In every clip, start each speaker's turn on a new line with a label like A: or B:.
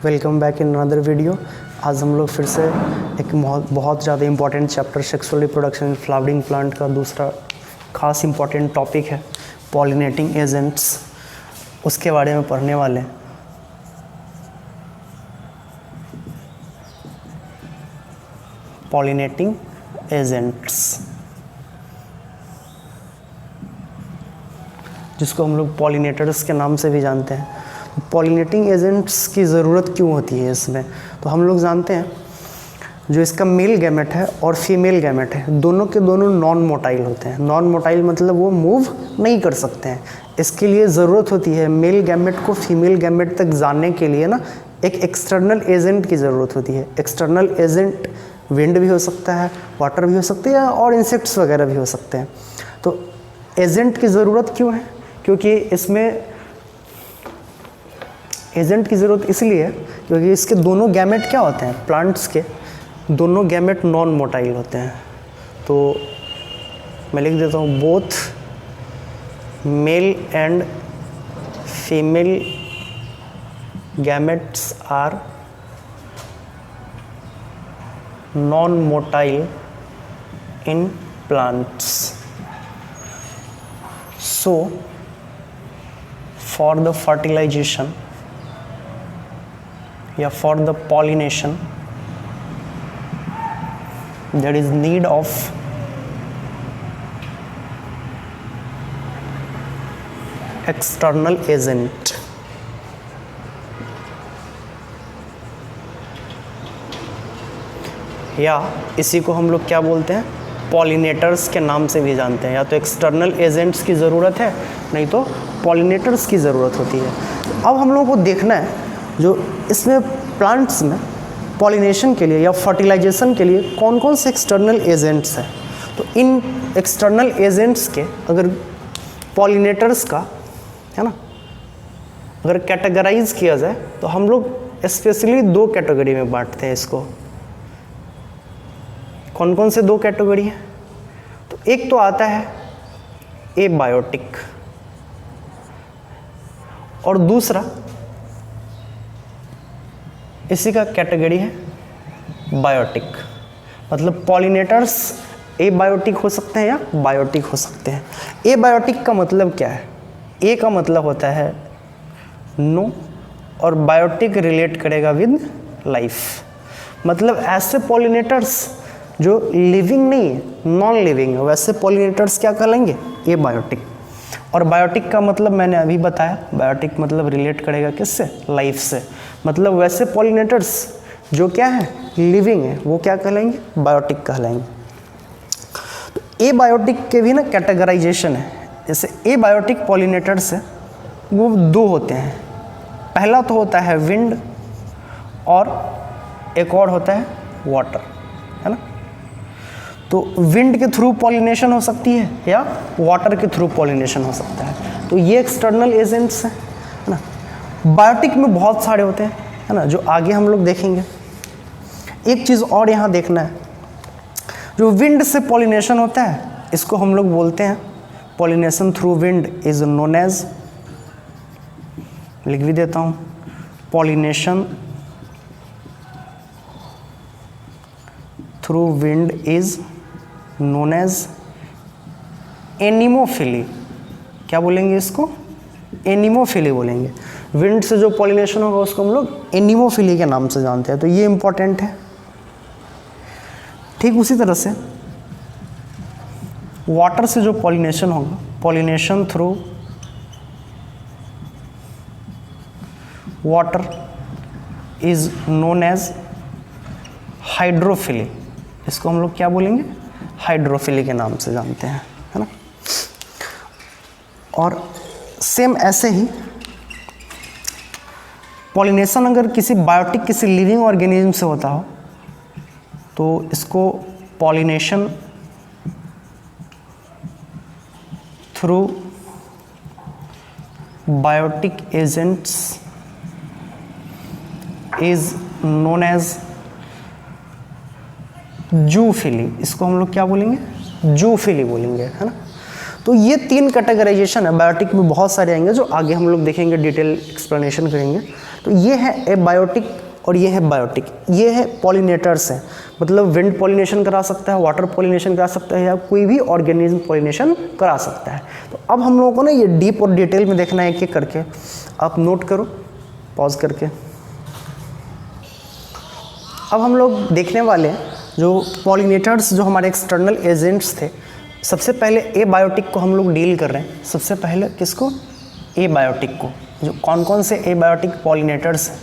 A: Welcome back in another video. आज हम लोग फिर से एक बहुत ज़्यादा important chapter sexual reproduction in flowering plant का दूसरा खास इम्पॉर्टेंट टॉपिक है पॉलिनेटिंग एजेंट्स, उसके बारे में पढ़ने वाले हैं। पॉलिनेटिंग एजेंट्स, जिसको हम लोग पॉलिनेटर्स के नाम से भी जानते हैं। पॉलिनेटिंग एजेंट्स की ज़रूरत क्यों होती है इसमें? तो हम लोग जानते हैं जो इसका मेल गैमेट है और फीमेल गैमेट है, दोनों के दोनों नॉन मोटाइल होते हैं। नॉन मोटाइल मतलब वो मूव नहीं कर सकते हैं। इसके लिए ज़रूरत होती है मेल गैमेट को फीमेल गैमेट तक जाने के लिए ना एक एक्सटर्नल एजेंट की ज़रूरत होती है। एक्सटर्नल एजेंट विंड भी हो सकता है, वाटर भी हो सकते हैं और इंसेक्ट्स वगैरह भी हो सकते हैं। तो एजेंट की ज़रूरत क्यों है? क्योंकि इसमें एजेंट की ज़रूरत इसलिए है क्योंकि इसके दोनों गैमेट क्या होते हैं, प्लांट्स के दोनोगैमेट नॉन मोटाइल होते हैं। तो मैं लिख देता हूँ both male and female gametes are non motile in plants. So for the fertilization या for the pollination there is need of external agent। या इसी को हम लोग क्या बोलते हैं, पॉलिनेटर्स के नाम से भी जानते हैं। या तो एक्सटर्नल एजेंट्स की ज़रूरत है, नहीं तो पॉलिनेटर्स की ज़रूरत होती है। अब हम लोगों को देखना है जो इसमें प्लांट्स में पॉलिनेशन के लिए या फर्टिलाइजेशन के लिए कौन कौन से एक्सटर्नल एजेंट्स हैं। तो इन एक्सटर्नल एजेंट्स के अगर पॉलिनेटर्स का है ना अगर कैटेगराइज किया जाए तो हम लोग स्पेशली दो कैटेगरी में बांटते हैं इसको। कौन कौन से दो कैटेगरी हैं? तो एक तो आता है एबायोटिक और दूसरा इसी का कैटेगरी है बायोटिक। मतलब पॉलिनेटर्स एबायोटिक हो सकते हैं या बायोटिक हो सकते हैं। एबायोटिक का मतलब क्या है? ए का मतलब होता है नो और बायोटिक रिलेट करेगा विद लाइफ। मतलब ऐसे पॉलिनेटर्स जो लिविंग नहीं है, नॉन लिविंग है, वैसे पॉलिनेटर्स क्या कहलाएंगे? एबायोटिक। और बायोटिक का मतलब मैंने अभी बताया, बायोटिक मतलब रिलेट करेगा किससे? लाइफ से। मतलब वैसे पॉलिनेटर्स जो क्या है, लिविंग है, वो क्या कहलाएंगे? बायोटिक कहलाएंगे। तो एबायोटिक के भी ना कैटेगराइजेशन है। जैसे एबायोटिक पॉलिनेटर्स है वो दो होते हैं। पहला तो होता है विंड और एक और होता है वाटर, है ना। तो विंड के थ्रू पॉलिनेशन हो सकती है या वाटर के थ्रू पॉलिनेशन हो सकता है। तो ये एक्सटर्नल एजेंट्स हैं, है ना। बायोटिक में बहुत सारे होते हैं, है ना, जो आगे हम लोग देखेंगे। एक चीज़ और यहाँ देखना है, जो विंड से पॉलिनेशन होता है इसको हम लोग बोलते हैं pollination through wind is known as, लिख भी देता हूँ, pollination through wind is known as anemophily. क्या बोलेंगे इसको? एनिमोफिली बोलेंगे। विंड से जो पॉलिनेशन होगा उसको हम लोग एनिमोफिली के नाम से जानते हैं। तो ये इंपॉर्टेंट है। ठीक उसी तरह से वाटर से जो पॉलिनेशन होगा, pollination through water is known as hydrophily. इसको हम लोग क्या बोलेंगे? हाइड्रोफिली के नाम से जानते हैं, है ना। और सेम ऐसे ही पॉलिनेशन अगर किसी बायोटिक किसी लिविंग ऑर्गेनिज्म से होता हो तो इसको pollination through biotic agents is known as zoophily. इसको हम लोग क्या बोलेंगे? जूफिली बोलेंगे, है ना। तो ये 3 कैटेगराइजेशन है, बायोटिक में बहुत सारे आएंगे जो आगे हम लोग देखेंगे, डिटेल एक्सप्लेनेशन करेंगे। तो ये है एबायोटिक और ये है बायोटिक। ये है पॉलिनेटर्स हैं, मतलब विंड पॉलिनेशन करा सकता है, वाटर पॉलिनेशन करा सकता है, या कोई भी ऑर्गेनिज्म पॉलिनेशन करा सकता है। तो अब हम लोगों को ना ये डीप और डिटेल में देखना है एक-एक करके। आप नोट करो पॉज करके। अब हम लोग देखने वाले हैं जो पॉलिनेटर्स, जो हमारे एक्सटर्नल एजेंट्स थे। सबसे पहले एबायोटिक को हम लोग डील कर रहे हैं। सबसे पहले किसको? एबायोटिक को। जो कौन कौन से एबायोटिक पॉलिनेटर्स हैं,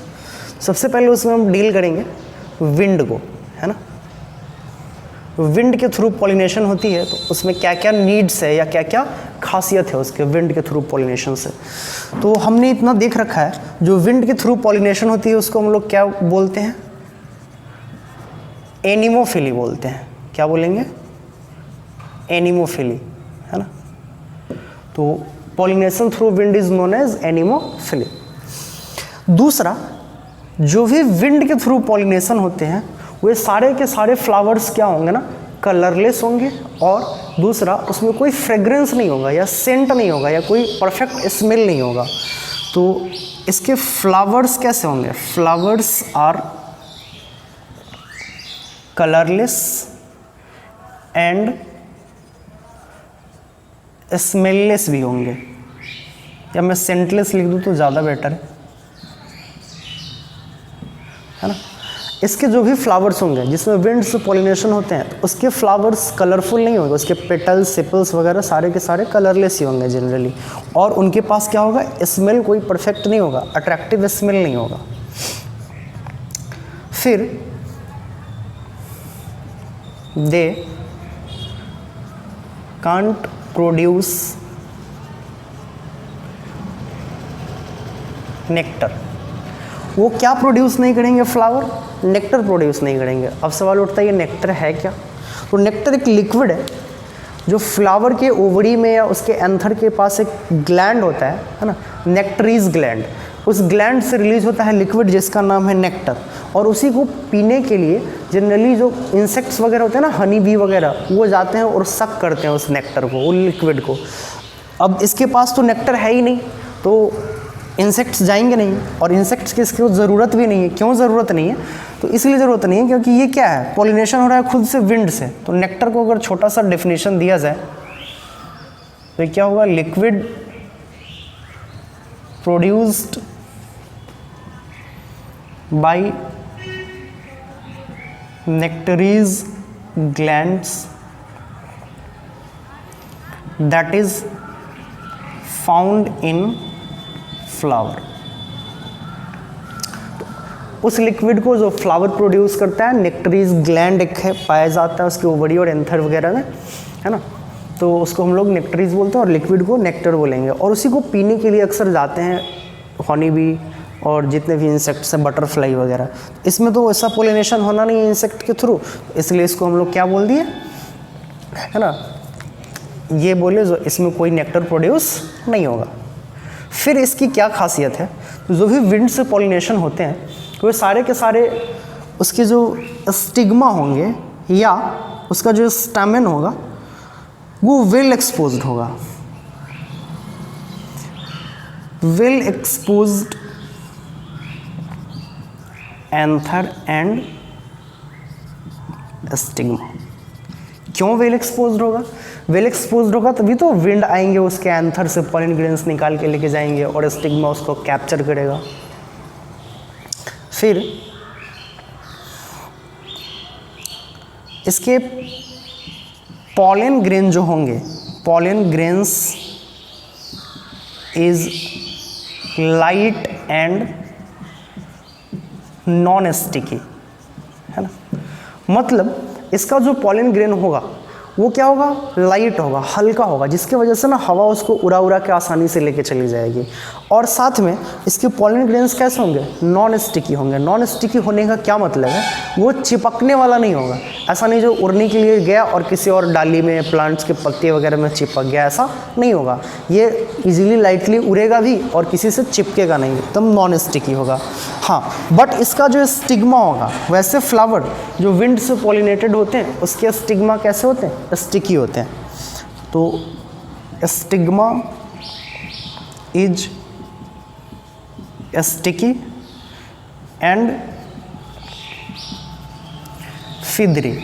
A: सबसे पहले उसमें हम डील करेंगे विंड को, है ना। विंड के थ्रू पॉलिनेशन होती है, तो उसमें क्या क्या नीड्स है या क्या क्या खासियत है उसके विंड के थ्रू पॉलिनेशन से। तो हमने इतना देख रखा है, जो विंड के थ्रू पॉलिनेशन होती है उसको हम लोग क्या बोलते हैं? एनिमोफिली बोलते हैं। क्या बोलेंगे? एनिमोफिली, है ना। तो pollination through wind is known as anemophily. दूसरा, जो भी विंड के थ्रू पॉलिनेशन होते हैं वे सारे के सारे फ्लावर्स क्या होंगे ना, कलरलेस होंगे। और दूसरा, उसमें कोई फ्रेग्रेंस नहीं होगा या सेंट नहीं होगा या कोई परफेक्ट स्मेल नहीं होगा। तो इसके फ्लावर्स कैसे होंगे? Flowers are colourless and smell-less भी होंगे, या मैं सेंटलेस लिख दूँ तो ज़्यादा बेटर है ना। इसके जो भी फ्लावर्स होंगे जिसमें विंड से पॉलिनेशन होते हैं, तो उसके फ्लावर्स कलरफुल नहीं होंगे, उसके पेटल्स, सेपल्स वगैरह सारे के सारे कलरलेस ही होंगे जनरली। और उनके पास क्या होगा? स्मेल कोई परफेक्ट नहीं होगा, अट्रैक्टिव स्मेल नहीं होगा। फिर दे कांट प्रोड्यूस नेक्टर। वो क्या प्रोड्यूस नहीं करेंगे? फ्लावर नेक्टर प्रोड्यूस नहीं करेंगे। अब सवाल उठता है ये नेक्टर है क्या? तो नेक्टर एक लिक्विड है जो फ्लावर के ओवरी में या उसके एंथर के पास एक ग्लैंड होता है ना, नेक्टरीज ग्लैंड। उस ग्लैंड से रिलीज होता है लिक्विड जिसका नाम है नेक्टर। और उसी को पीने के लिए जनरली जो इंसेक्ट्स वगैरह होते हैं ना, हनी बी वगैरह, वो जाते हैं और सक करते हैं उस नेक्टर को, उस लिक्विड को। अब इसके पास तो नेक्टर है ही नहीं, तो इंसेक्ट्स जाएंगे नहीं, और इंसेक्ट्स की इसकी ज़रूरत भी नहीं है। क्यों ज़रूरत नहीं है? तो इसलिए ज़रूरत नहीं है क्योंकि ये क्या है? पॉलिनेशन हो रहा है खुद से, विंड से। तो नेक्टर को अगर छोटा सा डेफिनेशन दिया जाए तो ये क्या होगा? Liquid produced by nectaries glands that is found in flower. उस लिक्विड को जो फ्लावर प्रोड्यूस करता है, नेक्टरीज ग्लैंड एक है, पाया जाता है उसके ओवरी और एंथर वगैरह में, है ना। तो उसको हम लोग नेक्टरीज बोलते हैं और लिक्विड को नेक्टर बोलेंगे। और उसी को पीने के लिए अक्सर जाते हैं हनी बी और जितने भी इंसेक्ट्स हैं, बटरफ्लाई वगैरह। इसमें तो ऐसा पोलिनेशन होना नहीं है इंसेक्ट के थ्रू, इसलिए इसको हम लोग क्या बोल दिए, है ना, ये बोले जो इसमें कोई नेक्टर प्रोड्यूस नहीं होगा। फिर इसकी क्या खासियत है? तो जो भी विंड से पॉलिनेशन होते हैं वो सारे के सारे उसके जो स्टिग्मा होंगे या उसका जो स्टैमेन होगा वो वेल एक्सपोज्ड होगा। Well exposed anther and stigma. क्यों वेल एक्सपोज्ड होगा? वेल एक्सपोज्ड होगा तभी तो विंड आएंगे उसके एंथर से पॉलिन ग्रेन्स निकाल के लेके जाएंगे और स्टिग्मा उसको कैप्चर करेगा। फिर इसके पॉलिन ग्रेन जो होंगे, pollen grains is light and non sticky, है ना। मतलब इसका जो पॉलिन ग्रेन होगा वो क्या होगा? लाइट होगा, हल्का होगा, जिसकी वजह से ना हवा उसको उड़ा उड़ा के आसानी से लेके चली जाएगी। और साथ में इसके पॉलिन ग्रेन्स कैसे होंगे? नॉन स्टिकी होंगे। नॉन स्टिकी होने का क्या मतलब है? वो चिपकने वाला नहीं होगा। ऐसा नहीं जो उड़ने के लिए गया और किसी और डाली में, प्लांट्स के पत्ते वगैरह में चिपक गया, ऐसा नहीं होगा। ये इजीली लाइटली उड़ेगा भी और किसी से चिपकेगा नहीं, एकदम नॉन स्टिकी होगा। हाँ, बट इसका जो स्टिग्मा होगा, वैसे फ्लावर जो विंड से पॉलिनेटेड होते हैं उसके स्टिग्मा कैसे होते हैं? स्टिकी होते हैं। तो स्टिग्मा इज स्टिकी एंड फिदरी।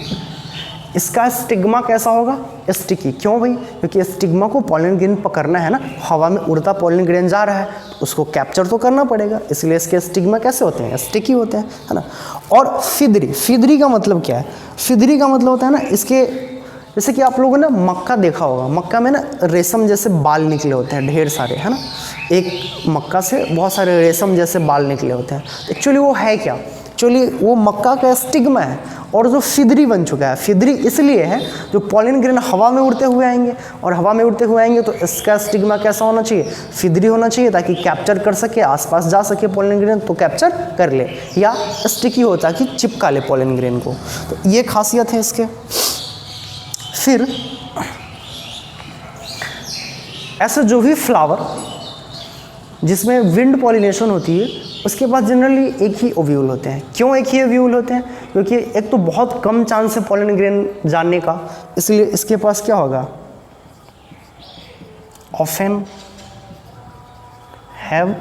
A: इसका स्टिग्मा कैसा होगा? स्टिकी। क्यों भाई? क्योंकि स्टिग्मा को पॉलन ग्रेन पकड़ना है ना, हवा में उड़ता पॉलन ग्रेन जा रहा है तो उसको कैप्चर तो करना पड़ेगा, इसलिए इसके स्टिग्मा कैसे होते हैं? स्टिकी होते हैं, है ना। और फिदरी, फिदरी का मतलब क्या है? फिदरी का मतलब होता है ना, इसके जैसे कि आप लोगों ने मक्का देखा होगा, मक्का में ना रेशम जैसे बाल निकले होते हैं ढेर सारे, है ना। एक मक्का से बहुत सारे रेशम जैसे बाल निकले होते हैं। एक्चुअली वो है क्या? एक्चुअली वो मक्का का स्टिग्मा है, और जो फिदरी बन चुका है, फिदरी इसलिए है जो पॉलन ग्रेन हवा में उड़ते हुए आएंगे, और हवा में उड़ते हुए आएंगे तो इसका स्टिग्मा कैसा होना चाहिए? फिदरी होना चाहिए, ताकि कैप्चर कर सके, आसपास जा सके पॉलन ग्रेन तो कैप्चर कर ले, या स्टिकी हो ताकि चिपका ले पॉलन ग्रेन को। तो ये खासियत है इसके। फिर ऐसे जो भी फ्लावर जिसमें विंड पॉलिनेशन होती है उसके पास जनरली एक ही ओव्यूल होते हैं। क्यों एक ही ओव्यूल होते हैं? क्योंकि एक तो बहुत कम चांस है पॉलन ग्रेन जानने का, इसलिए इसके पास क्या होगा? ऑफन हैव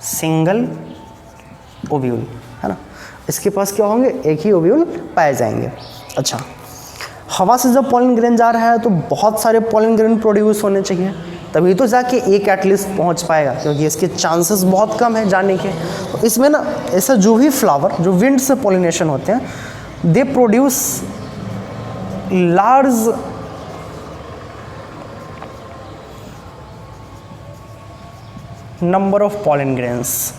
A: सिंगल ओव्यूल, है ना। इसके पास क्या होंगे? एक ही ओव्यूल पाए जाएंगे। अच्छा, हवा से जब पॉलन ग्रेन जा रहा है तो बहुत सारे पॉलन ग्रेन प्रोड्यूस होने चाहिए, तभी तो जाके एक एटलीस्ट पहुंच पाएगा, क्योंकि इसके चांसेस बहुत कम है जाने के। तो इसमें ना ऐसा जो भी फ्लावर जो विंड से पॉलिनेशन होते हैं, they produce large number of pollen grains.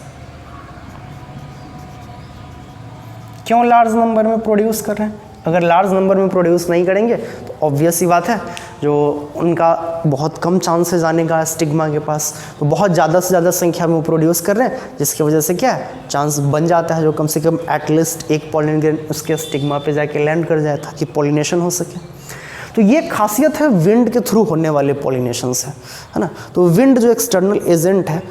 A: क्यों लार्ज नंबर में प्रोड्यूस कर रहे हैं? अगर लार्ज नंबर में प्रोड्यूस नहीं करेंगे तो ऑब्वियस सी बात है, जो उनका बहुत कम चांसेस आने का स्टिग्मा के पास, तो बहुत ज़्यादा से ज़्यादा संख्या में वो प्रोड्यूस कर रहे हैं, जिसकी वजह से क्या है? चांस बन जाता है जो कम से कम एटलीस्ट एक पॉलन ग्रेन उसके स्टिग्मा पे जाके लैंड कर जाए ताकि पॉलिनेशन हो सके। तो ये खासियत है विंड के थ्रू होने वाले पॉलिनेशन से, है ना। तो विंड जो एक्सटर्नल एजेंट है,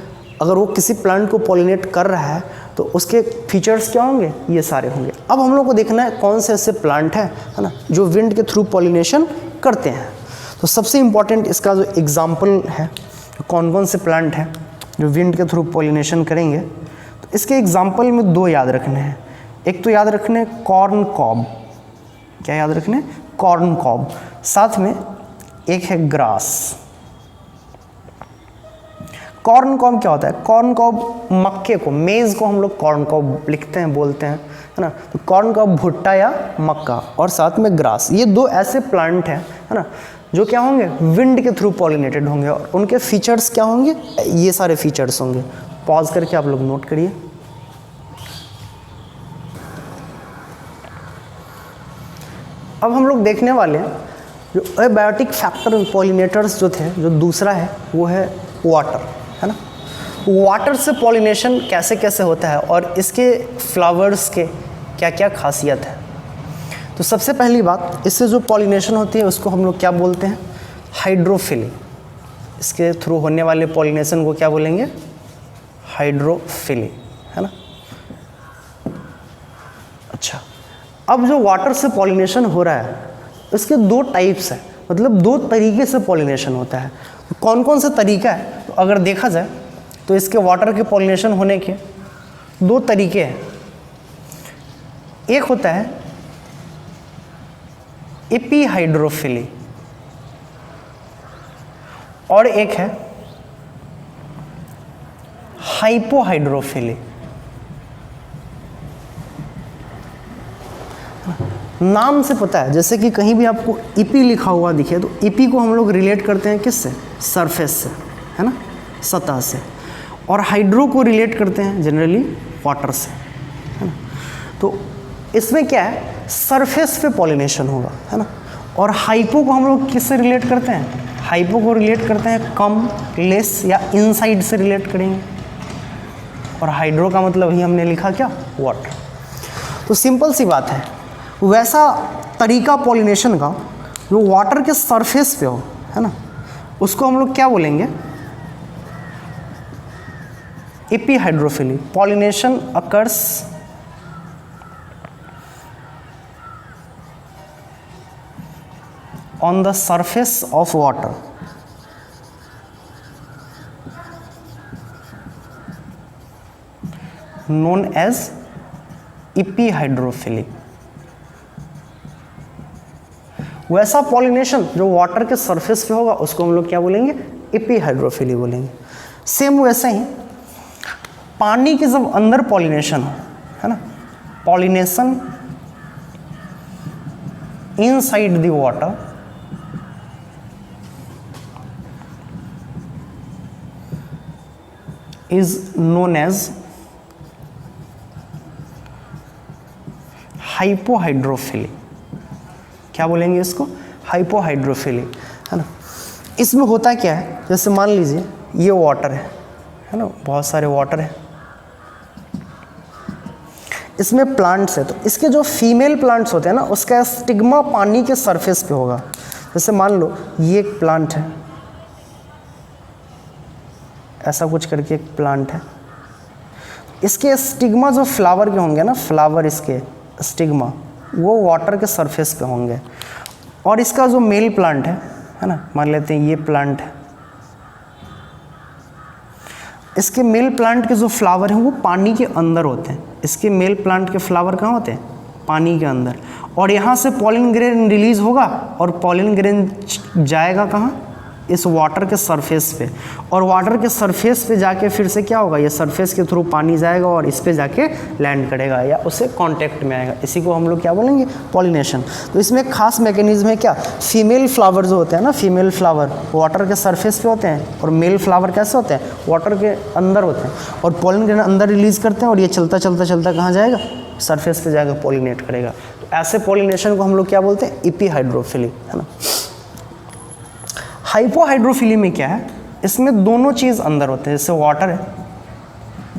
A: अगर वो किसी प्लांट को पॉलिनेट कर रहा है तो उसके फीचर्स क्या होंगे? ये सारे होंगे। अब हम लोग को देखना है कौन से ऐसे प्लांट हैं, है ना, जो विंड के थ्रू पॉलिनेशन करते हैं। तो सबसे इम्पॉर्टेंट इसका जो एग्जाम्पल है, कौन कौन से प्लांट हैं जो विंड के थ्रू पॉलिनेशन करेंगे, तो इसके एग्जाम्पल में दो याद रखने हैं। एक तो याद रखने कॉर्न कॉब, क्या याद रखने? Corn cob. साथ में एक है ग्रास। कॉर्न कॉब क्या होता है? कॉर्न कॉब मक्के को, मेज को हम लोग कॉर्न कॉब लिखते हैं, बोलते हैं, है ना। तो कॉर्न कॉब भुट्टा या मक्का, और साथ में ग्रास, ये दो ऐसे प्लांट हैं, है ना, जो क्या होंगे? विंड के थ्रू पॉलिनेटेड होंगे। और उनके फीचर्स क्या होंगे? ये सारे फीचर्स होंगे। पॉज करके आप लोग नोट करिए। अब हम लोग देखने वाले हैं जो एबायोटिक फैक्टर पॉलिनेटर्स जो थे, जो दूसरा है वो है वाटर, है ना। वाटर से पॉलिनेशन कैसे कैसे होता है और इसके फ्लावर्स के क्या क्या खासियत है। तो सबसे पहली बात, इससे जो पॉलिनेशन होती है उसको हम लोग क्या बोलते हैं? हाइड्रोफिली। इसके थ्रू होने वाले पॉलिनेशन को क्या बोलेंगे? हाइड्रोफिली, है ना। अच्छा, अब जो वाटर से पॉलिनेशन हो रहा है इसके दो टाइप्स हैं, मतलब दो तरीके से पॉलिनेशन होता है। तो कौन कौन सा तरीका है? तो अगर देखा जाए तो इसके वाटर के पॉलिनेशन होने के दो तरीके हैं। एक होता है एपीहाइड्रोफिली और एक है हाइपोहाइड्रोफिली। नाम से पता है, जैसे कि कहीं भी आपको ईपी लिखा हुआ दिखे तो ईपी को हम लोग रिलेट करते हैं किससे? सरफेस से, है ना, सतह से। और हाइड्रो को रिलेट करते हैं जनरली वाटर से, है ना। तो इसमें क्या है? सरफेस पे पॉलिनेशन होगा, है ना। और हाइपो को हम लोग किससे रिलेट करते हैं? हाइपो को रिलेट करते हैं कम, लेस या इनसाइड से रिलेट करेंगे। और हाइड्रो का मतलब ही हमने लिखा क्या? वाटर। तो सिंपल सी बात है, वैसा तरीका पॉलिनेशन का जो वाटर के सरफेस पे हो, है ना, उसको हम लोग क्या बोलेंगे? Epihydrophily. Pollination occurs on the surface of water known as epihydrophily. वैसा पॉलिनेशन जो वाटर के सरफेस पे होगा उसको हम लोग क्या बोलेंगे, इपीहाइड्रोफिली बोलेंगे। सेम वैसे ही पानी के जब अंदर पॉलिनेशन हो, है ना, pollination inside the water is known as hypohydrophily. क्या बोलेंगे इसको, हाइपोहाइड्रोफिली, है ना। इसमें होता क्या है, जैसे मान लीजिए ये वाटर है ना, बहुत सारे वाटर है, इसमें प्लांट्स है, तो इसके जो फीमेल प्लांट्स होते हैं ना उसका स्टिग्मा पानी के सरफेस पे होगा। जैसे मान लो ये एक प्लांट है, ऐसा कुछ करके एक प्लांट है, इसके स्टिग्मा जो फ्लावर के होंगे ना, फ्लावर इसके स्टिग्मा वो वाटर के सरफेस पे होंगे। और इसका जो मेल प्लांट है ना, मान लेते हैं ये प्लांट है, इसके मेल प्लांट के जो फ्लावर हैं वो पानी के अंदर होते हैं। इसके मेल प्लांट के फ्लावर कहाँ होते हैं, पानी के अंदर। और यहाँ से पॉलिन ग्रेन रिलीज होगा और पॉलिन ग्रेन जाएगा कहाँ, इस वाटर के सरफेस पे, और वाटर के सरफेस पे जाके फिर से क्या होगा, ये सरफेस के थ्रू पानी जाएगा और इस पे जाके लैंड करेगा या उससे कांटेक्ट में आएगा। इसी को हम लोग क्या बोलेंगे, पॉलिनेशन। तो इसमें एक खास मैकेनिज्म है क्या, फीमेल फ्लावर जो होते हैं ना, फीमेल फ्लावर वाटर के सरफेस पे होते हैं और मेल फ्लावर कैसे होते हैं, वाटर के अंदर होते हैं, और पॉलिन ग्रेन अंदर रिलीज करते हैं और ये चलता चलता चलता कहाँ जाएगा, सरफेस पे जाकर पॉलिनेट करेगा। तो ऐसे पॉलिनेशन को हम लोग क्या बोलते हैं, इपीहाइड्रोफिली, है ना। हाइपोहाइड्रोफिली में क्या है, इसमें दोनों चीज़ अंदर होते हैं। जैसे वाटर है,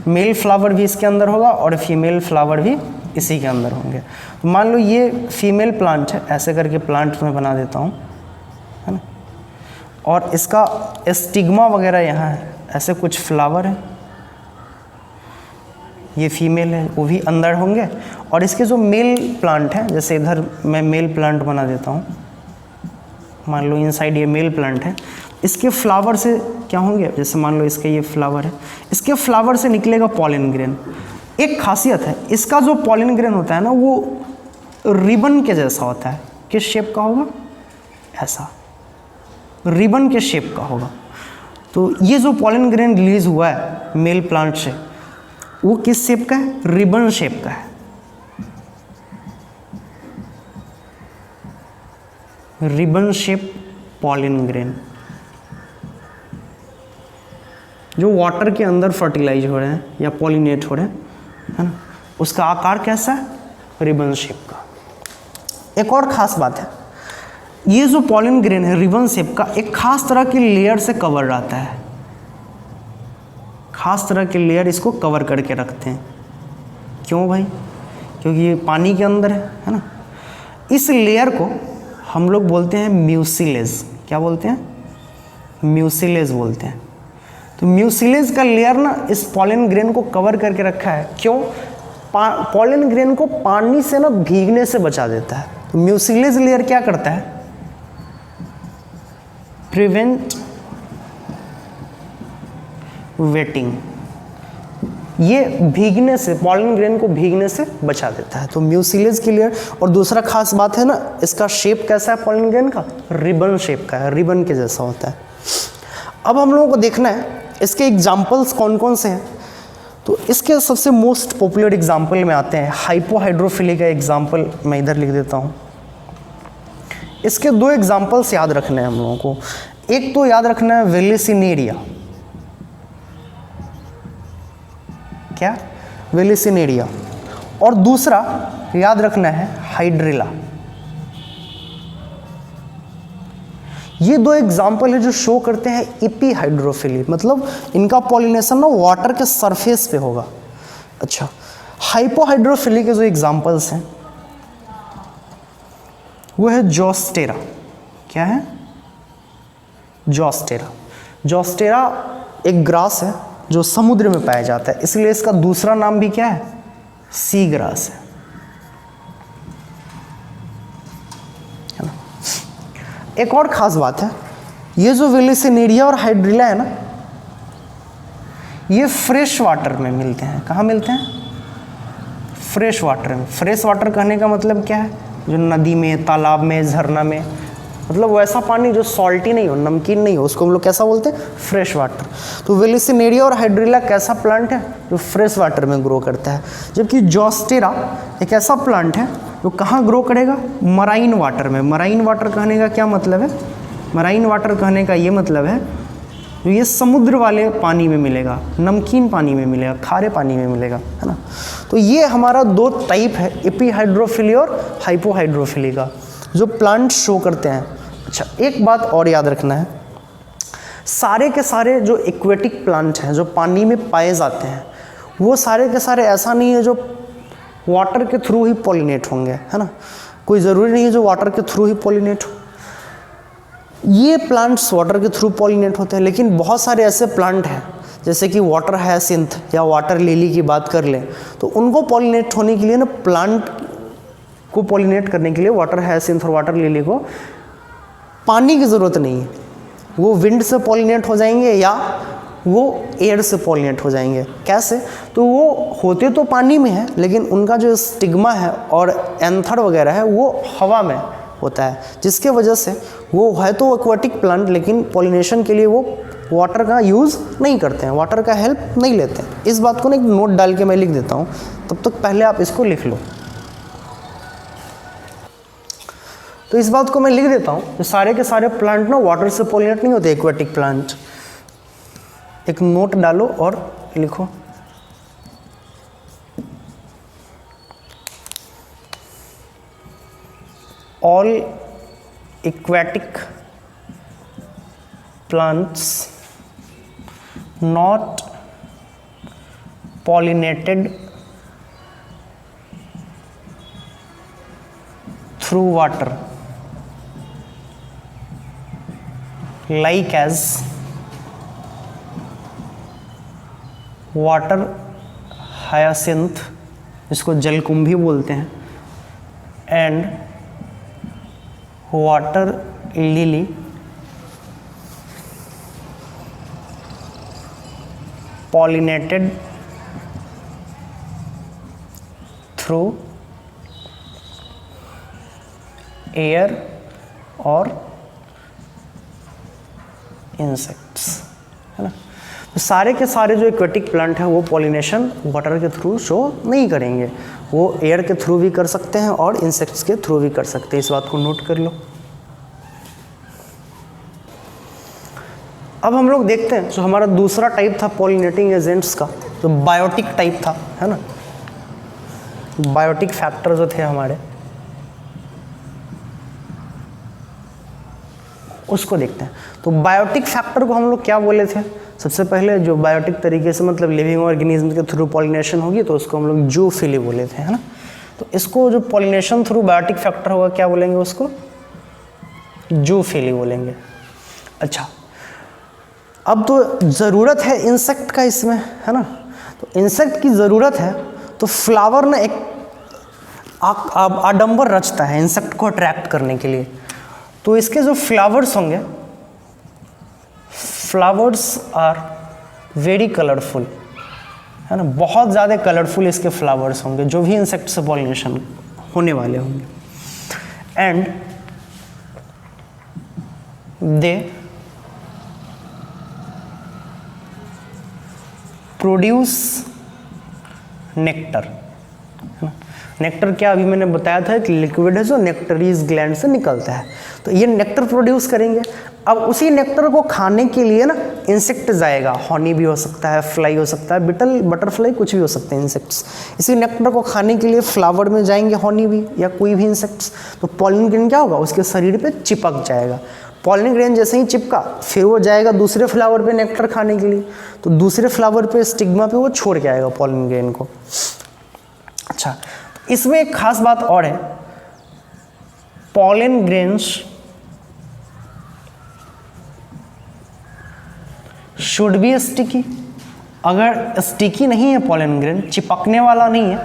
A: मेल फ्लावर भी इसके अंदर होगा और फीमेल फ्लावर भी इसी के अंदर होंगे। तो मान लो ये फीमेल प्लांट है, ऐसे करके प्लांट में बना देता हूँ, है ना, और इसका स्टिग्मा वगैरह यहाँ है, ऐसे कुछ फ्लावर है, ये फीमेल है, वो भी अंदर होंगे। और इसके जो मेल प्लांट है, जैसे इधर मैं मेल प्लांट बना देता हूँ, मान लो इनसाइड ये मेल प्लांट है, इसके फ्लावर से क्या होंगे, जैसे मान लो इसके ये फ्लावर है, इसके फ्लावर से निकलेगा पॉलिन ग्रेन। एक खासियत है, इसका जो पॉलिन ग्रेन होता है ना वो रिबन के जैसा होता है। किस शेप का होगा, ऐसा रिबन के शेप का होगा। तो ये जो पॉलिन ग्रेन रिलीज हुआ है मेल प्लांट से, वो किस शेप का है, रिबन शेप का है। रिबन शेप पॉलिन ग्रेन, जो वाटर के अंदर फर्टिलाइज हो रहे हैं या पॉलिनेट हो रहे हैं, है ना, उसका आकार कैसा है, रिबन शेप का। एक और खास बात है, ये जो पॉलिन ग्रेन है रिबन शेप का, एक खास तरह की लेयर से कवर रहता है। खास तरह के लेयर इसको कवर करके रखते हैं। क्यों भाई, क्योंकि ये पानी के अंदर है ना। इस लेयर को हम लोग बोलते हैं म्यूसिलेज। क्या बोलते हैं, म्यूसिलेज बोलते हैं। तो म्यूसिलेज का लेयर ना इस पॉलिन ग्रेन को कवर करके रखा है। क्यों, पॉलिन ग्रेन को पानी से ना भीगने से बचा देता है। तो म्यूसिलेज लेयर क्या करता है, प्रिवेंट वेटिंग, ये भीगने से, पॉलिन ग्रेन को भीगने से बचा देता है। तो म्यूसिलेज की लेयर। और दूसरा खास बात है ना, इसका शेप कैसा है पॉलिन ग्रेन का, रिबन शेप का है, रिबन के जैसा होता है। अब हम लोगों को देखना है इसके एग्जाम्पल्स कौन कौन से हैं। तो इसके सबसे मोस्ट पॉपुलर एग्जाम्पल में आते हैं, हाइपोहाइड्रोफिली का एग्जाम्पल मैं इधर लिख देता हूँ। इसके दो एग्जाम्पल्स याद रखने हैं हम लोगों को। एक तो याद रखना है वेलिसिनेरिया, क्या, वेलिसिनेरिया, और दूसरा याद रखना है हाइड्रिला। ये दो एग्जाम्पल है जो शो करते हैं इपीहाइड्रोफिली, मतलब इनका पॉलिनेशन ना वाटर के सरफेस पे होगा। अच्छा, हाइपोहाइड्रोफिली के जो एग्जाम्पल्स हैं वो है जोस्टेरा। क्या है, जोस्टेरा। जोस्टेरा एक ग्रास है जो समुद्र में पाया जाता है, इसलिए इसका दूसरा नाम भी क्या है, सी ग्रास है ना। एक और ख़ास बात है, ये जो वेलिसिनेरिया और हाइड्रिला है ना, ये फ्रेश वाटर में मिलते हैं। कहाँ मिलते हैं? फ्रेश वाटर में। फ्रेश वाटर कहने का मतलब क्या है? जो नदी में, तालाब में, झरना में, मतलब वैसा पानी जो सॉल्टी नहीं हो, नमकीन नहीं हो, उसको हम लोग कैसा बोलते हैं? Fresh water. तो वेलिसिनेरिया और हाइड्रिला कैसा प्लांट है? जो फ्रेश वाटर में ग्रो करता है। जबकि जोस्टेरा एक ऐसा प्लांट है जो कहाँ ग्रो करेगा? मराइन वाटर में। मराइन वाटर कहने का क्या मतलब है? मराइन वाटर कहने का ये मतलब है जो ये समुद्र वाले पानी में मिलेगा, नमकीन पानी में मिलेगा, खारे पानी में मिलेगा, है ना। तो ये हमारा दो टाइप है, एपीहाइड्रोफिली और हाइपोहाइड्रोफिली का, जो प्लांट शो करते हैं। अच्छा, एक बात और याद रखना है, सारे के सारे जो एक्वेटिक प्लांट हैं जो पानी में पाए जाते हैं, वो सारे के सारे ऐसा नहीं है जो वाटर के थ्रू ही पॉलिनेट होंगे, है ना। कोई ज़रूरी नहीं है जो वाटर के थ्रू ही पॉलिनेट हो। ये प्लांट्स वाटर के थ्रू पॉलिनेट होते हैं, लेकिन बहुत सारे ऐसे प्लांट हैं जैसे कि वाटर हायसिंथ या वाटर लिली की बात कर लें, तो उनको पॉलिनेट होने के लिए ना, प्लांट को पॉलिनेट करने के लिए वाटर हायसिंथ और वाटर लिली को पानी की ज़रूरत नहीं है। वो विंड से पॉलिनेट हो जाएंगे या वो एयर से पॉलिनेट हो जाएंगे। कैसे? तो वो होते तो पानी में है, लेकिन उनका जो स्टिग्मा है और एंथर वगैरह है वो हवा में होता है, जिसके वजह से वो है तो एक्वाटिक प्लांट, लेकिन पॉलिनेशन के लिए वो वाटर का यूज़ नहीं करते हैं, वाटर का हेल्प नहीं लेते हैं। इस बात को ना एक नोट डाल के मैं लिख देता हूँ, तब तक पहले आप इसको लिख लो। तो इस बात को मैं लिख देता हूँ, सारे के सारे प्लांट ना वाटर से पॉलिनेट नहीं होते, एक्वाटिक प्लांट। एक नोट डालो और लिखो, all aquatic plants not pollinated through water, like as water hyacinth, जिसको जलकुंभी बोलते हैं, and water lily pollinated through air और इंसेक्ट्स, है ना। तो सारे के सारे जो एक्वेटिक प्लांट हैं वो पॉलिनेशन वाटर के थ्रू शो नहीं करेंगे, वो एयर के थ्रू भी कर सकते हैं और इंसेक्ट्स के थ्रू भी कर सकते हैं। इस बात को नोट कर लो। अब हम लोग देखते हैं जो हमारा दूसरा टाइप था पॉलिनेटिंग एजेंट्स का, जो बायोटिक टाइप था, है ना। बायोटिक फैक्टर जो थे हमारे, उसको देखते हैं। तो बायोटिक फैक्टर को हम लोग क्या बोले थे? सबसे पहले जो बायोटिक तरीके से मतलब लिविंग ऑर्गेनिज्म के थ्रू पॉलिनेशन होगी तो उसको हम लोग जूफिली बोले थे, है ना। तो इसको जो पॉलिनेशन थ्रू बायोटिक फैक्टर होगा क्या बोलेंगे? उसको जूफिली बोलेंगे। अच्छा, अब तो ज़रूरत है इंसेक्ट का इसमें, है ना। तो इंसेक्ट की ज़रूरत है, तो फ्लावर ना एक आडंबर रचता है इंसेक्ट को अट्रैक्ट करने के लिए। तो इसके जो फ्लावर्स होंगे, फ्लावर्स आर वेरी कलरफुल, है ना। बहुत ज़्यादा कलरफुल इसके फ्लावर्स होंगे जो भी इंसेक्ट से पॉलिनेशन होने वाले होंगे। एंड दे प्रोड्यूस नेक्टर, है ना। नेक्टर क्या अभी मैंने बताया था कि लिक्विड है जो नेक्टरीज ग्लैंड से निकलता है। तो ये नेक्टर प्रोड्यूस करेंगे। अब उसी नेक्टर को खाने के लिए ना इंसेक्ट जाएगा, हनी भी हो सकता है, फ्लाई हो सकता है, बिटल, बटरफ्लाई, कुछ भी हो सकते हैं इंसेक्ट्स। इसी नेक्टर को खाने के लिए फ्लावर में जाएंगे हनी भी या कोई भी इंसेक्ट्स। तो पॉलिन ग्रेन क्या होगा? उसके शरीर पे चिपक जाएगा। पॉलिन ग्रेन जैसे ही चिपका, फिर वो जाएगा दूसरे फ्लावर पे नेक्टर खाने के लिए, तो दूसरे फ्लावर पे स्टिग्मा पे वो छोड़ के आएगा पॉलिन ग्रेन को। अच्छा, इसमें एक खास बात और है, pollen grains should be sticky. अगर स्टिकी नहीं है पॉलिन ग्रेन, चिपकने वाला नहीं है,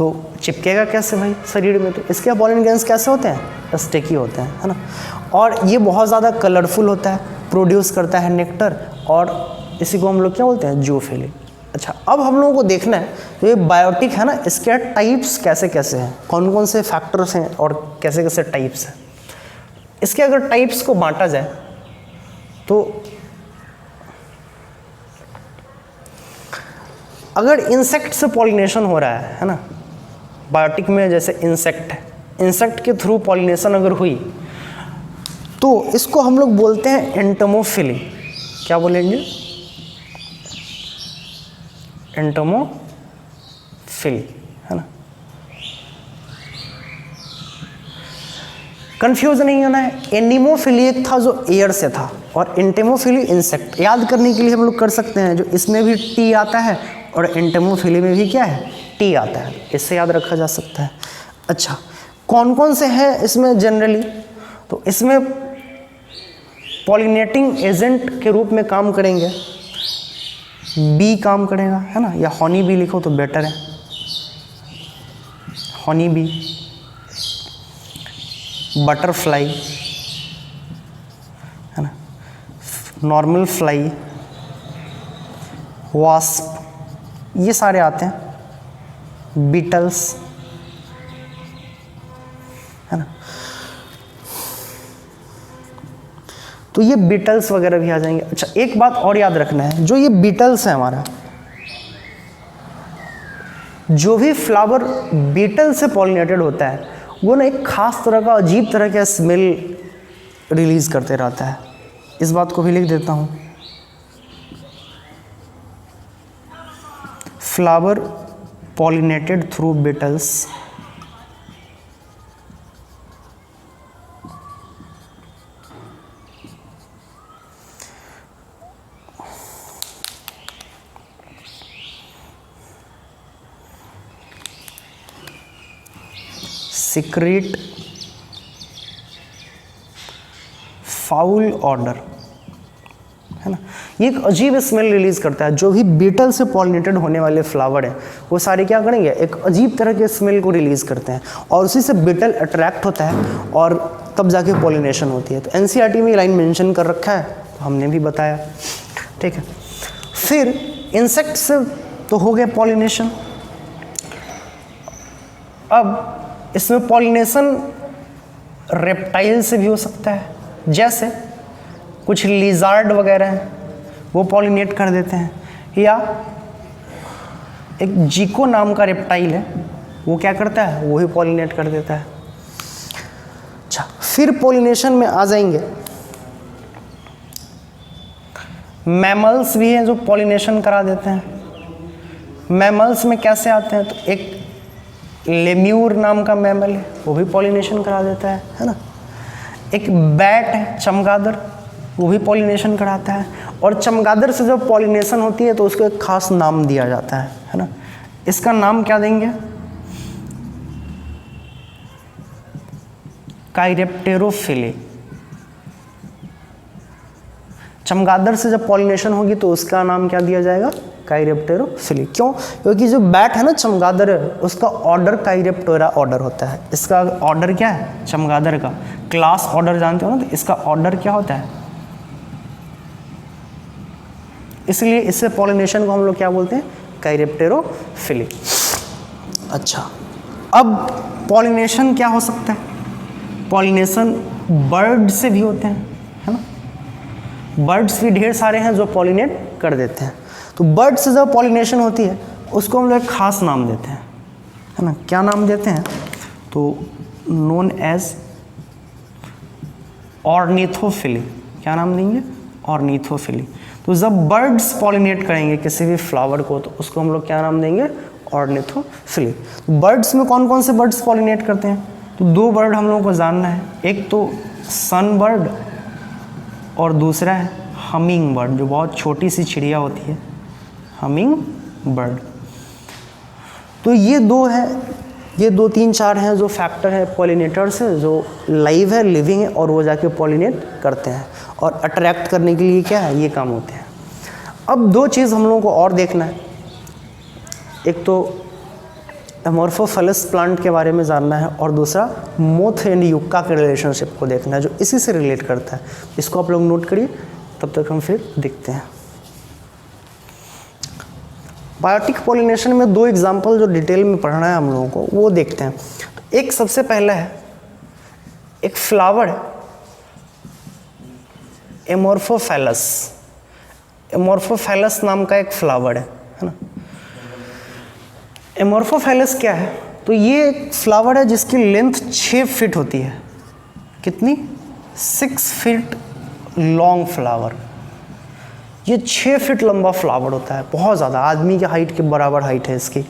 A: तो चिपकेगा कैसे भाई शरीर में, तो इसके पॉलन ग्रेन्स कैसे होते हैं, स्टिकी होते हैं, है ना। और ये बहुत ज़्यादा कलरफुल होता है, प्रोड्यूस करता है नेक्टर, और इसी को हम लोग क्या बोलते हैं, जूफिली। अच्छा, अब हम लोगों को देखना है तो ये बायोटिक है ना, इसके टाइप्स कैसे कैसे हैं, कौन कौन से फैक्टर्स हैं और कैसे कैसे टाइप्स हैं। इसके अगर टाइप्स को बांटा जाए तो अगर इंसेक्ट से पॉलिनेशन हो रहा है ना, बायोटिक में जैसे इंसेक्ट है, इंसेक्ट के थ्रू पॉलिनेशन अगर हुई तो इसको हम लोग बोलते हैं एंटोमोफिली। क्या बोलेंगे, एंटोमोफिली, है ना। कंफ्यूज नहीं होना है, एनिमोफिली एक था जो एयर से था, और एंटोमोफिली इंसेक्ट। याद करने के लिए हम लोग कर सकते हैं, जो इसमें भी टी आता है और एंटोमोफिली में भी क्या है, टी आता है, इससे याद रखा जा सकता है। अच्छा, कौन कौन से हैं इसमें जनरली, तो इसमें पॉलिनेटिंग एजेंट के रूप में काम करेंगे, बी काम करेगा, है ना, या हनी बी लिखो तो बेटर है, हनी बी, बटरफ्लाई, है ना, नॉर्मल फ्लाई, वास्प, ये सारे आते हैं, बीटल्स, है ना। तो ये बीटल्स वगैरह भी आ जाएंगे। अच्छा, एक बात और याद रखना है, जो ये बीटल्स है हमारा, जो भी फ्लावर बीटल से पॉलिनेटेड होता है वो ना एक खास तरह का अजीब तरह का स्मेल रिलीज करते रहता है। इस बात को भी लिख देता हूँ, flower pollinated through beetles secrete foul odour, है ना। ये एक अजीब स्मेल रिलीज करता है। जो भी बीटल से पॉलिनेटेड होने वाले फ्लावर हैं वो सारे क्या करेंगे, एक अजीब तरह के स्मेल को रिलीज करते हैं, और उसी से बीटल अट्रैक्ट होता है और तब जाके पॉलिनेशन होती है। तो एनसीईआरटी में लाइन मेंशन कर रखा है, तो हमने भी बताया, ठीक है। फिर इंसेक्ट से तो हो गया पॉलिनेशन। अब इसमें पॉलिनेशन रेप्टाइल से भी हो सकता है, जैसे कुछ लिजार्ड वगैरह हैं वो पॉलिनेट कर देते हैं, या एक जीको नाम का रेप्टाइल है वो क्या करता है, वो ही पॉलिनेट कर देता है। अच्छा, फिर पॉलिनेशन में आ जाएंगे मैमल्स भी हैं जो पॉलिनेशन करा देते हैं। मैमल्स में कैसे आते हैं, तो एक लेम्यूर नाम का मैमल है वो भी पॉलिनेशन करा देता है ना। एक बैट है चमगादड़, वो भी पॉलिनेशन कराता है, और चमगादड़ से जब पॉलिनेशन होती है तो उसको एक खास नाम दिया जाता है ना। इसका नाम क्या देंगे, काइरेप्टेरोफिली। चमगादड़ से जब पॉलिनेशन होगी तो उसका नाम क्या दिया जाएगा, काइरेप्टेरोफिली। क्यों, क्योंकि जो बैट है ना चमगादड़ है, उसका ऑर्डर काइरेप्टेरा ऑर्डर होता है। इसका ऑर्डर क्या है, चमगादड़ का क्लास ऑर्डर जानते हो ना, तो इसका ऑर्डर क्या होता है, इसलिए इससे पॉलिनेशन को हम लोग क्या बोलते हैं, काइरेप्टेरोफिली। अच्छा, अब पॉलिनेशन क्या हो सकता है, पॉलिनेशन बर्ड से भी होते हैं, है ना। बर्ड्स भी ढेर सारे हैं जो पॉलिनेट कर देते हैं। तो बर्ड से जब पॉलिनेशन होती है उसको हम लोग एक खास नाम देते हैं, है ना। क्या नाम देते हैं, तो नोन एज ऑर्निथोफिली। क्या नाम देंगे, ऑर्निथोफिली। तो जब बर्ड्स पॉलिनेट करेंगे किसी भी फ्लावर को तो उसको हम लोग क्या नाम देंगे, ऑर्निथोफिली। बर्ड्स में कौन कौन से बर्ड्स पॉलिनेट करते हैं, तो दो बर्ड हम लोगों को जानना है, एक तो सन बर्ड और दूसरा है हमिंग बर्ड, जो बहुत छोटी सी चिड़िया होती है, हमिंग बर्ड। तो ये दो है, ये 2 3 4 हैं जो फैक्टर है पॉलिनेटर्स है, जो लाइव है, लिविंग है, और वो जाके पॉलिनेट करते हैं और अट्रैक्ट करने के लिए क्या है, ये काम होते हैं। अब 2 चीज़ हम लोगों को और देखना है, एक तो एमोर्फोफैलस प्लांट के बारे में जानना है और दूसरा मोथ एंड युक्का के रिलेशनशिप को देखना है जो इसी से रिलेट करता है। इसको आप लोग नोट करिए, तब तक हम फिर देखते हैं। बायोटिक पॉलिनेशन में दो एग्जाम्पल जो डिटेल में पढ़ना है हम लोगों को वो देखते हैं। तो एक सबसे पहला है, एक फ्लावर है एमोर्फोफैलस, एमोर्फोफैलस नाम का एक फ्लावर है ना। एमोर्फोफैलस क्या है? तो ये एक फ्लावर है जिसकी लेंथ 6 फीट होती है। कितनी? 6 फीट लॉन्ग फ्लावर। ये 6 फीट लंबा फ्लावर होता है, बहुत ज़्यादा, आदमी के हाइट के बराबर हाइट है इसकी।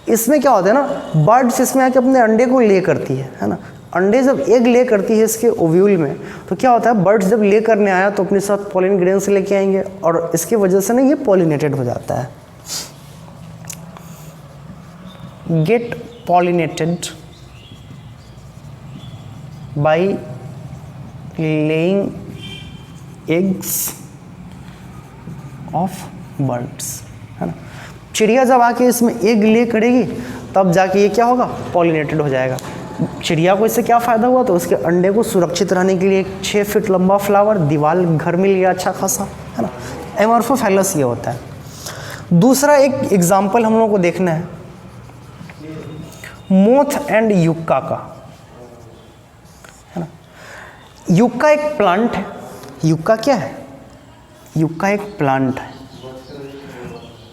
A: इसमें क्या होता है ना, बर्ड्स इसमें आके अपने अंडे को ले करती है ना। अंडे जब एग ले करती है इसके ओव्यूल में, तो क्या होता है, बर्ड्स जब ले करने आया तो अपने साथ पॉलिन ग्रेन से लेके आएंगे और इसकी वजह से ना ये पॉलिनेटेड हो जाता है। Get pollinated by laying eggs of birds, है ना। चिड़िया जब आके इसमें एग ले करेगी तब जाके ये क्या होगा, पॉलिनेटेड हो जाएगा। चिड़िया को इससे क्या फ़ायदा हुआ, तो उसके अंडे को सुरक्षित रहने के लिए एक 6 फीट लंबा फ्लावर दीवार घर मिल गया अच्छा खासा, है ना। एमोर्फोफैलस ये होता है। दूसरा एक एग्जाम्पल हम लोगों को देखना है मोथ एंड युक्का का, है ना। युक्का एक प्लांट है। युक्का क्या है? युक्का एक प्लांट है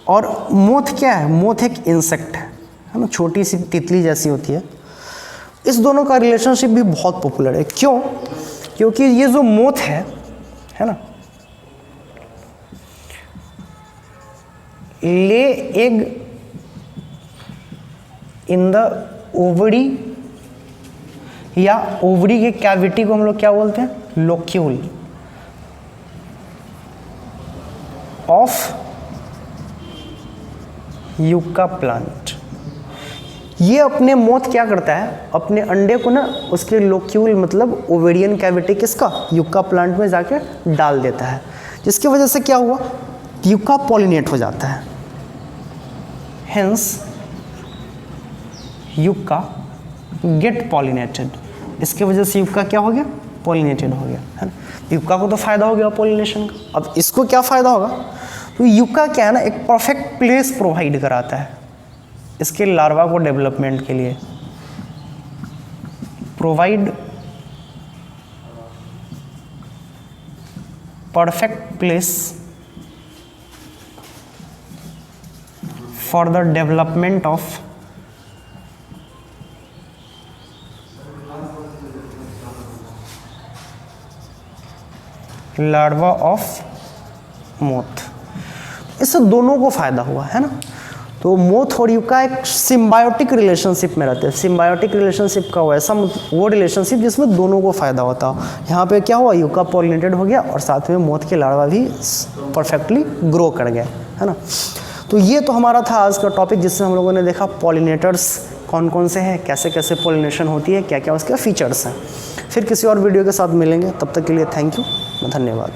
A: और मोथ क्या है? मोथ एक इंसेक्ट है ना, छोटी सी तितली जैसी होती है। इस दोनों का रिलेशनशिप भी बहुत पॉपुलर है। क्यों? क्योंकि ये जो मोथ है ना, ले एग इन द ओवरी, या ओवरी के कैविटी को हम लोग क्या बोलते हैं, लोक्यूल ऑफ युक्का प्लांट। ये अपने मोथ क्या करता है, अपने अंडे को ना उसके लोक्यूल मतलब ओवेरियन कैविटी किसका, युक्का प्लांट में जाके डाल देता है, जिसकी वजह से क्या हुआ, युक्का पॉलिनेट हो जाता है। Hence yucca get pollinated. इसके वजह से युक्का क्या हो गया, पॉलिनेटेड हो गया, है ना। युक्का को तो फायदा हो गया पॉलिनेशन का। अब इसको क्या फायदा होगा, तो युक्का क्या है ना, एक परफेक्ट प्लेस प्रोवाइड कराता है इसके लार्वा को डेवलपमेंट के लिए। Provide perfect place for the development of larva of moth. इससे दोनों को फायदा हुआ, है ना। तो मोथ और युक्का एक सिम्बायोटिक रिलेशनशिप में रहते हैं। सिम्बायोटिक रिलेशनशिप का ऐसा वो रिलेशनशिप जिसमें दोनों को फायदा होता हो। यहाँ पे क्या हुआ, युक्का पॉलिनेटेड हो गया और साथ में मोथ के लार्वा भी परफेक्टली ग्रो कर गए, है ना। तो ये तो हमारा था आज का टॉपिक, जिसमें हम लोगों ने देखा पॉलिनेटर्स कौन कौन से हैं, कैसे कैसे पॉलिनेशन होती है, क्या क्या उसके फीचर्स हैं। फिर किसी और वीडियो के साथ मिलेंगे, तब तक के लिए थैंक यू, धन्यवाद।